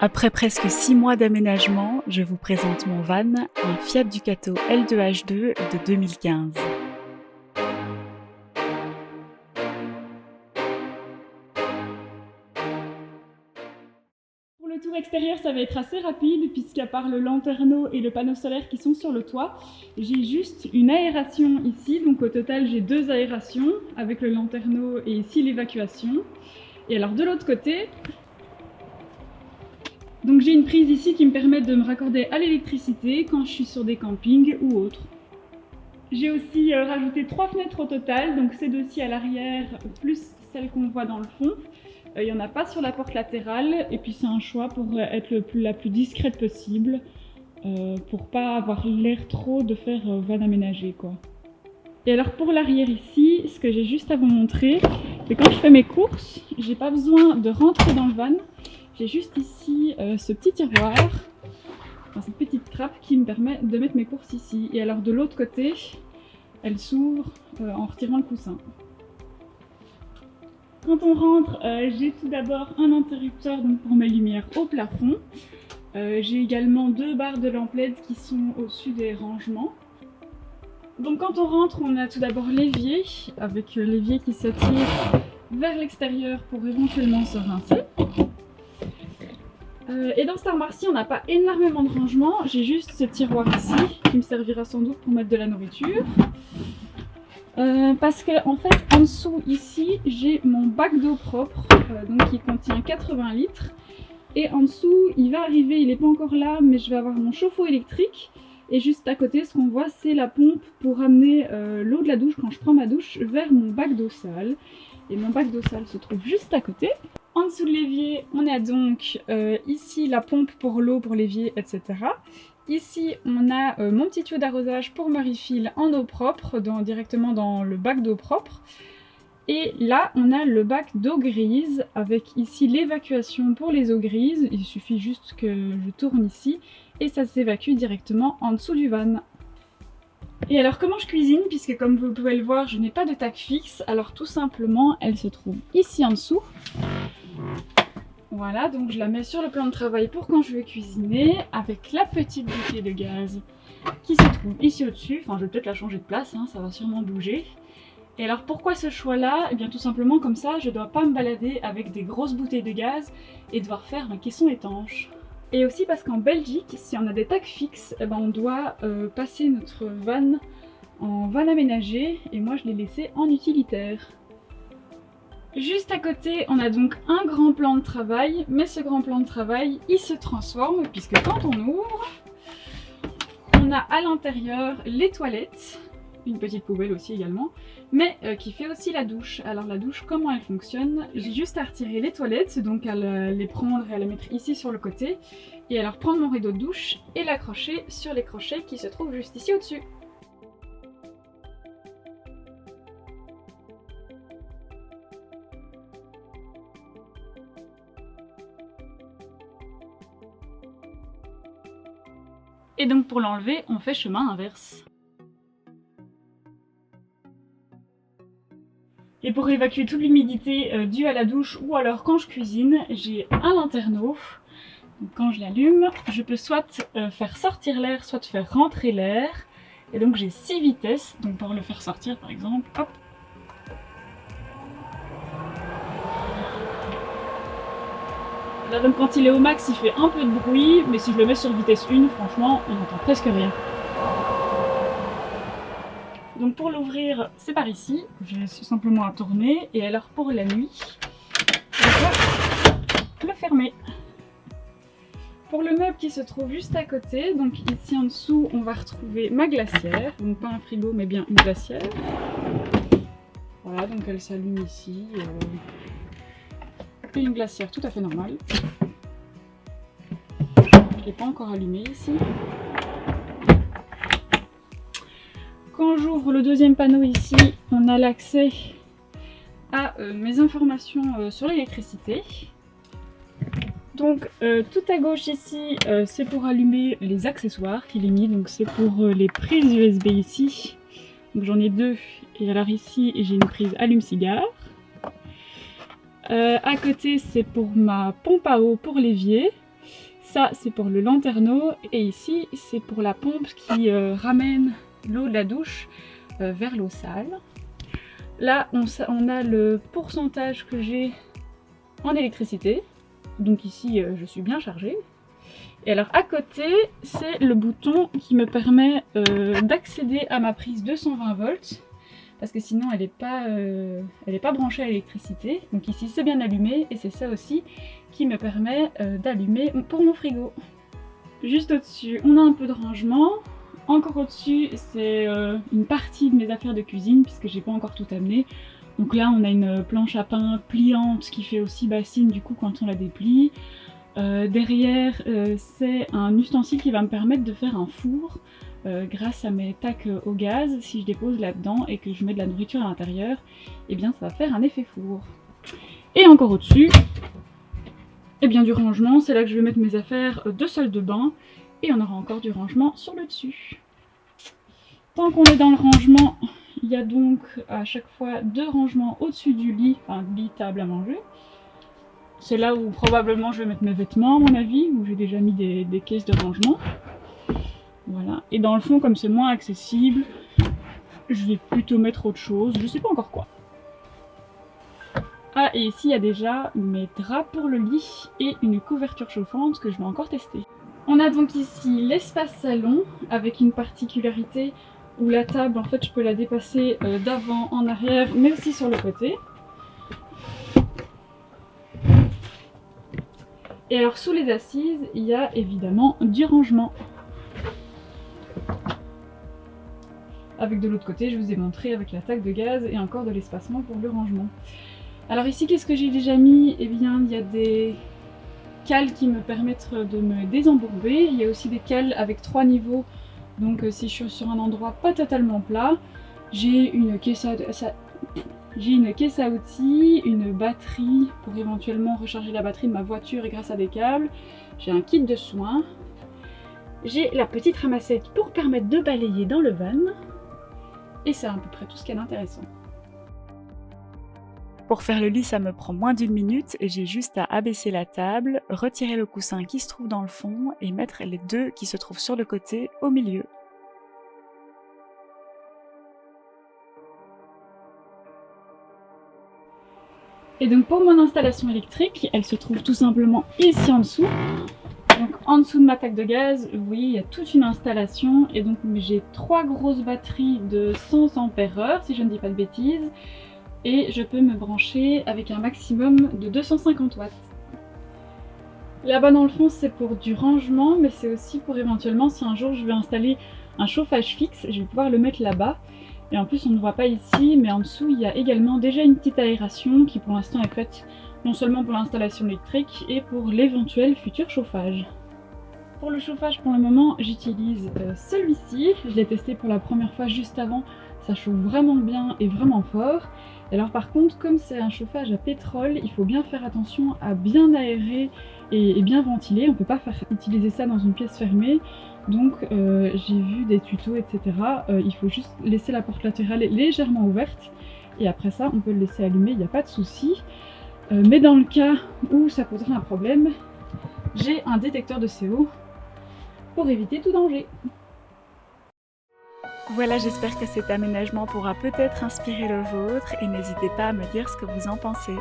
Après presque 6 mois d'aménagement, je vous présente mon van, un Fiat Ducato L2H2 de 2015. Pour le tour extérieur, ça va être assez rapide puisqu'à part le lanterneau et le panneau solaire qui sont sur le toit, j'ai juste une aération ici. Donc au total, j'ai 2 aérations avec le lanterneau et ici l'évacuation. Et alors de l'autre côté, donc j'ai une prise ici qui me permet de me raccorder à l'électricité quand je suis sur des campings ou autres. J'ai aussi rajouté 3 fenêtres au total, donc ces deux-ci à l'arrière plus celles qu'on voit dans le fond. Il n'y en a pas sur la porte latérale et puis c'est un choix pour être la plus discrète possible pour pas avoir l'air trop de faire van aménagé quoi. Et alors pour l'arrière ici, ce que j'ai juste à vous montrer, c'est quand je fais mes courses, j'ai pas besoin de rentrer dans le van. J'ai juste ici ce petit tiroir, cette petite trappe qui me permet de mettre mes courses ici. Et alors de l'autre côté, elle s'ouvre en retirant le coussin. Quand on rentre, j'ai tout d'abord un interrupteur donc, pour mes lumières au plafond. J'ai également 2 barres de lampe LED qui sont au-dessus des rangements. Donc quand on rentre, on a tout d'abord l'évier, avec l'évier qui s'attire vers l'extérieur pour éventuellement se rincer. Et dans cette armoire-ci, on n'a pas énormément de rangement. J'ai juste ce tiroir ici qui me servira sans doute pour mettre de la nourriture. Parce que en fait, en dessous ici, j'ai mon bac d'eau propre, donc qui contient 80 litres. Et en dessous, il va arriver, il n'est pas encore là, mais je vais avoir mon chauffe-eau électrique. Et juste à côté, ce qu'on voit, c'est la pompe pour amener l'eau de la douche quand je prends ma douche vers mon bac d'eau sale. Et mon bac d'eau sale se trouve juste à côté. En dessous de l'évier, on a donc ici la pompe pour l'eau, pour l'évier, etc. Ici, on a mon petit tuyau d'arrosage pour ma refill en eau propre, directement dans le bac d'eau propre. Et là, on a le bac d'eau grise, avec ici l'évacuation pour les eaux grises. Il suffit juste que je tourne ici, et ça s'évacue directement en dessous du van. Et alors comment je cuisine, puisque comme vous pouvez le voir, je n'ai pas de tac fixe, alors tout simplement, elle se trouve ici en dessous. Voilà, donc je la mets sur le plan de travail pour quand je vais cuisiner, avec la petite bouteille de gaz qui se trouve ici au-dessus. Enfin, je vais peut-être la changer de place, hein, ça va sûrement bouger. Et alors pourquoi ce choix-là? Eh bien tout simplement comme ça, je ne dois pas me balader avec des grosses bouteilles de gaz et devoir faire un caisson étanche. Et aussi parce qu'en Belgique, si on a des tacs fixes, eh ben on doit passer notre van en van aménagé, et moi je l'ai laissé en utilitaire. Juste à côté, on a donc un grand plan de travail, mais ce grand plan de travail, il se transforme, puisque quand on ouvre, on a à l'intérieur les toilettes, une petite poubelle aussi également, mais qui fait aussi la douche. Alors la douche, comment elle fonctionne? J'ai juste à retirer les toilettes, donc à les prendre et à les mettre ici sur le côté, et alors prendre mon rideau de douche et l'accrocher sur les crochets qui se trouvent juste ici au-dessus. Et donc pour l'enlever, on fait chemin inverse. Et pour évacuer toute l'humidité due à la douche ou alors quand je cuisine, j'ai un lanterneau. Donc quand je l'allume, je peux soit faire sortir l'air, soit faire rentrer l'air. Et donc j'ai 6 vitesses, donc pour le faire sortir par exemple, hop. Là donc quand il est au max, il fait un peu de bruit, mais si je le mets sur vitesse 1, franchement, on n'entend presque rien. Donc pour l'ouvrir, c'est par ici, j'ai simplement à tourner, et alors pour la nuit, je peux le fermer. Pour le meuble qui se trouve juste à côté, donc ici en dessous, on va retrouver ma glacière, donc pas un frigo mais bien une glacière. Voilà, donc elle s'allume ici. Une glacière tout à fait normale. Je ne l'ai pas encore allumée ici. Quand j'ouvre le deuxième panneau ici, on a l'accès à mes informations sur l'électricité. Donc tout à gauche ici, c'est pour allumer les accessoires qu'il est mis, donc c'est pour les prises USB ici. Donc j'en ai 2, et alors ici j'ai une prise allume-cigare. À côté, c'est pour ma pompe à eau pour l'évier. Ça, c'est pour le lanterneau. Et ici, c'est pour la pompe qui ramène l'eau de la douche vers l'eau sale. Là, on a le pourcentage que j'ai en électricité. Donc ici, je suis bien chargée. Et alors à côté, c'est le bouton qui me permet d'accéder à ma prise 220 volts. Parce que sinon, elle n'est pas branchée à l'électricité. Donc ici, c'est bien allumé. Et c'est ça aussi qui me permet d'allumer pour mon frigo. Juste au-dessus, on a un peu de rangement. Encore au-dessus, c'est une partie de mes affaires de cuisine puisque j'ai pas encore tout amené. Donc là, on a une planche à pain pliante qui fait aussi bassine du coup quand on la déplie. Derrière, c'est un ustensile qui va me permettre de faire un four grâce à mes tacs au gaz. Si je dépose là-dedans et que je mets de la nourriture à l'intérieur, eh bien ça va faire un effet four. Et encore au-dessus, eh bien du rangement, c'est là que je vais mettre mes affaires de salle de bain. Et on aura encore du rangement sur le dessus. Tant qu'on est dans le rangement, il y a donc à chaque fois 2 rangements au-dessus du lit, enfin lit, table à manger. C'est là où probablement je vais mettre mes vêtements à mon avis, où j'ai déjà mis des caisses de rangement. Voilà. Et dans le fond, comme c'est moins accessible, je vais plutôt mettre autre chose, je sais pas encore quoi. Ah, et ici il y a déjà mes draps pour le lit et une couverture chauffante que je vais encore tester. On a donc ici l'espace salon avec une particularité où la table, en fait, je peux la dépasser d'avant en arrière, mais aussi sur le côté. Et alors sous les assises, il y a évidemment du rangement. Avec de l'autre côté, je vous ai montré avec la taque de gaz et encore de l'espacement pour le rangement. Alors ici, qu'est-ce que j'ai déjà mis? Eh bien, il y a des cales qui me permettent de me désembourber. Il y a aussi des cales avec 3 niveaux, donc si je suis sur un endroit pas totalement plat, j'ai une caisse à outils, une batterie pour éventuellement recharger la batterie de ma voiture et grâce à des câbles, j'ai un kit de soins, j'ai la petite ramassette pour permettre de balayer dans le van, et c'est à peu près tout ce qu'il y a d'intéressant. Pour faire le lit, ça me prend moins d'1 minute et j'ai juste à abaisser la table, retirer le coussin qui se trouve dans le fond et mettre les 2 qui se trouvent sur le côté au milieu. Et donc pour mon installation électrique, elle se trouve tout simplement ici en dessous. Donc en dessous de ma taque de gaz, oui, il y a toute une installation et donc j'ai 3 grosses batteries de 100 ampères-heure si je ne dis pas de bêtises. Et je peux me brancher avec un maximum de 250 watts. Là-bas dans le fond, c'est pour du rangement, mais c'est aussi pour éventuellement, si un jour je veux installer un chauffage fixe, je vais pouvoir le mettre là-bas. Et en plus, on ne voit pas ici, mais en dessous, il y a également déjà une petite aération qui pour l'instant est faite non seulement pour l'installation électrique et pour l'éventuel futur chauffage. Pour le chauffage, pour le moment, j'utilise celui-ci. Je l'ai testé pour la première fois juste avant. Ça chauffe vraiment bien et vraiment fort. Et alors par contre, comme c'est un chauffage à pétrole, il faut bien faire attention à bien aérer et bien ventiler. On ne peut pas utiliser ça dans une pièce fermée. Donc j'ai vu des tutos, etc. Il faut juste laisser la porte latérale légèrement ouverte. Et après ça, on peut le laisser allumer, il n'y a pas de souci. Mais dans le cas où ça poserait un problème, j'ai un détecteur de CO pour éviter tout danger. Voilà, j'espère que cet aménagement pourra peut-être inspirer le vôtre et n'hésitez pas à me dire ce que vous en pensez.